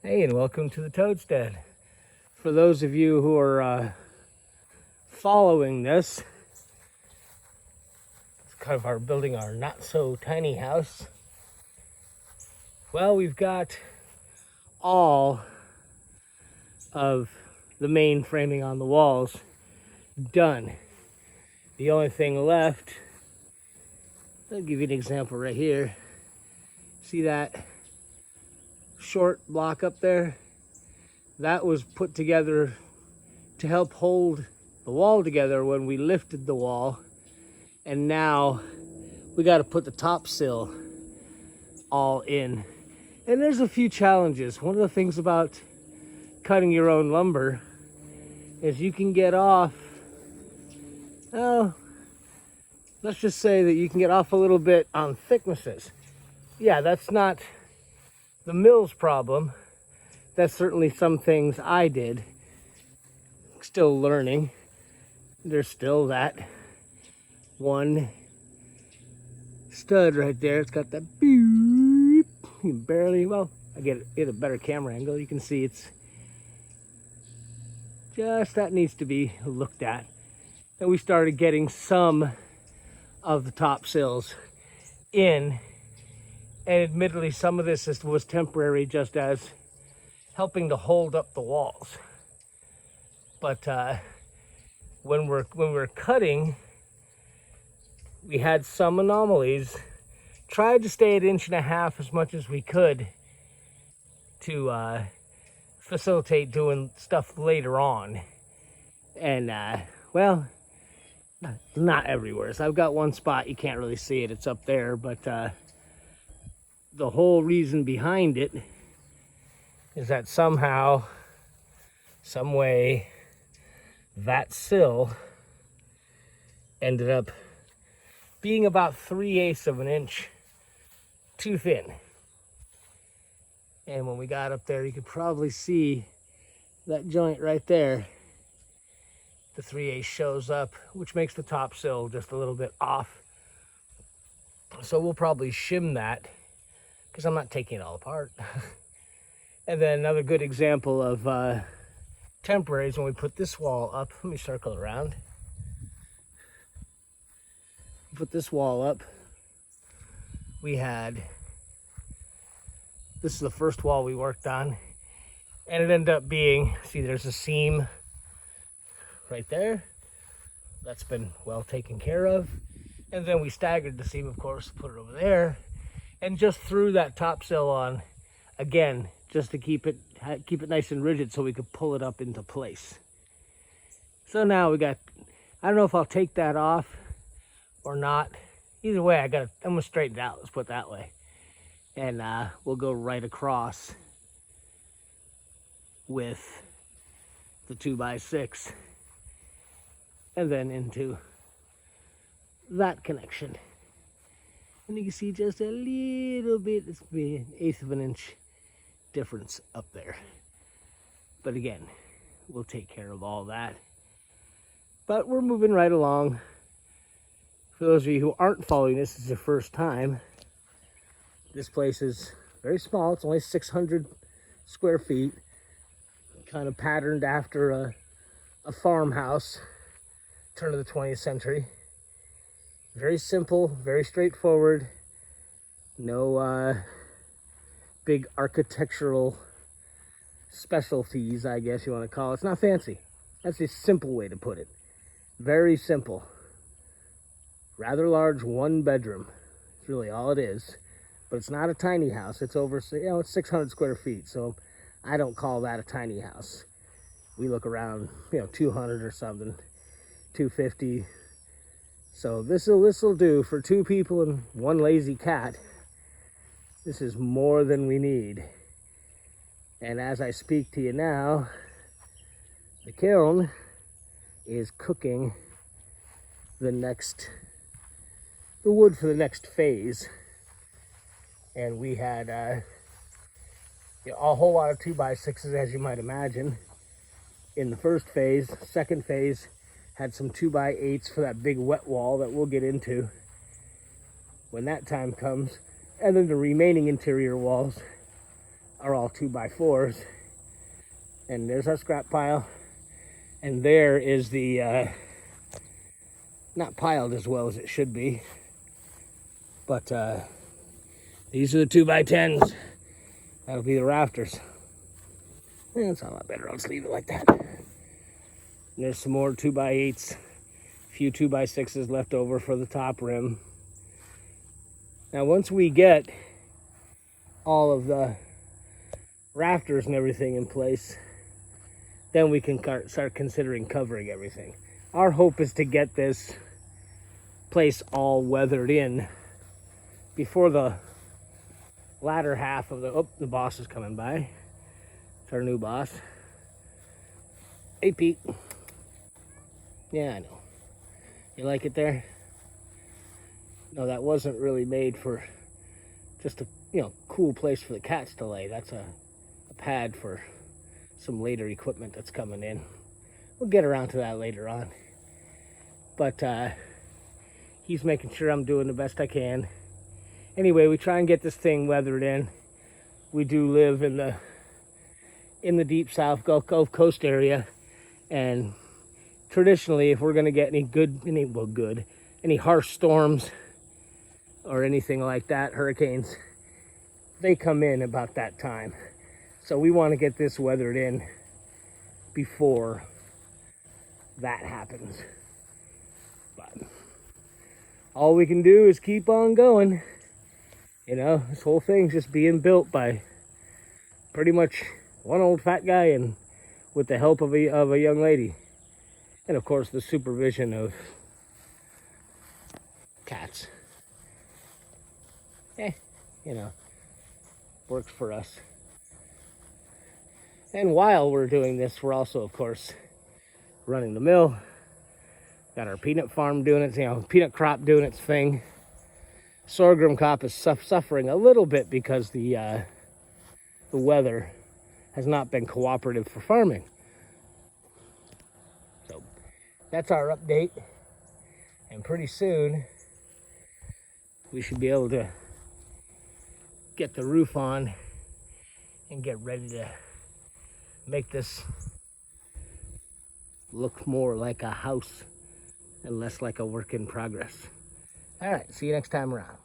Hey, and welcome to the Toadstead. For those of you who are following this, it's kind of our building our not so tiny house. Well, we've got all of the main framing on the walls done. The only thing left, I'll give you an example right here. See that short block up there? That was put together to help hold the wall together when we lifted the wall, and now we got to put the top sill all in. And there's a few challenges. One of the things about cutting your own lumber is you can get off, well, let's just say that you can get off a little bit on thicknesses. Yeah, that's not the mill's problem. That's certainly some things I did. Still learning. There's still that one stud right there. It's got that beep. You can barely, well, I get a better camera angle. You can see it's just, that needs to be looked at. And we started getting some of the top sills in. And admittedly, some of this was temporary, just as helping to hold up the walls. But when we're cutting, we had some anomalies. Tried to stay at 1.5 inches as much as we could to facilitate doing stuff later on. And well, not everywhere. So I've got one spot, you can't really see it, it's up there, but the whole reason behind it is that somehow, some way, that sill ended up being about 3/8 of an inch too thin. And when we got up there, you could probably see that joint right there. The 3/8 shows up, which makes the top sill just a little bit off. So we'll probably shim that, because I'm not taking it all apart. And then another good example of temporary is when we put this wall up. Let me circle around. Put this wall up. We had, this is the first wall we worked on, and it ended up being, see, there's a seam right there. That's been well taken care of. And then we staggered the seam, of course, put it over there, and just threw that top sill on again, just to keep it nice and rigid so we could pull it up into place. So now we got, I don't know if I'll take that off or not. Either way, I'm gonna straighten it out, let's put it that way. And we'll go right across with the 2x6 and then into that connection. And you can see just a little bit, it's be 1/8 of an inch difference up there. But again, we'll take care of all that. But we're moving right along. For those of you who aren't following this is your first time, this place is very small. It's only 600 square feet, kind of patterned after a farmhouse, turn of the 20th century. Very simple, very straightforward. No big architectural specialties, I guess you want to call it. It's not fancy. That's a simple way to put it. Very simple. Rather large, 1 bedroom. It's really all it is. But it's not a tiny house. It's over, it's 600 square feet. So I don't call that a tiny house. We look around, 200 or something, 250. So this will do for 2 people and 1 lazy cat. This is more than we need. And as I speak to you now, the kiln is cooking the wood for the next phase. And we had a whole lot of 2x6s, as you might imagine, in the first phase. Second phase had some 2x8s for that big wet wall that we'll get into when that time comes. And then the remaining interior walls are all 2x4s. And there's our scrap pile. And there is the, not piled as well as it should be, but these are the 2x10s. That'll be the rafters. Yeah, it's not a lot better. I'll just leave it like that. And there's some more 2x8s, a few 2x6s left over for the top rim. Now, once we get all of the rafters and everything in place, then we can start considering covering everything. Our hope is to get this place all weathered in before the latter half of the boss is coming by. It's our new boss. Hey, Pete. Yeah, I know. You like it there? No, that wasn't really made for just a cool place for the cats to lay. That's a pad for some later equipment that's coming in. We'll get around to that later on. But he's making sure I'm doing the best I can. Anyway, we try and get this thing weathered in. We do live in the deep South Gulf Coast area, and traditionally, if we're going to get any harsh storms or anything like that, hurricanes, they come in about that time. So we want to get this weathered in before that happens. But all we can do is keep on going. This whole thing's just being built by pretty much one old fat guy and with the help of a young lady. And of course the supervision of cats. Works for us. And while we're doing this, we're also, of course, running the mill. Got our peanut farm doing its, peanut crop doing its thing. Sorghum crop is suffering a little bit because the weather has not been cooperative for farming. So that's our update. And pretty soon, we should be able to get the roof on and get ready to make this look more like a house and less like a work in progress. All right, see you next time around.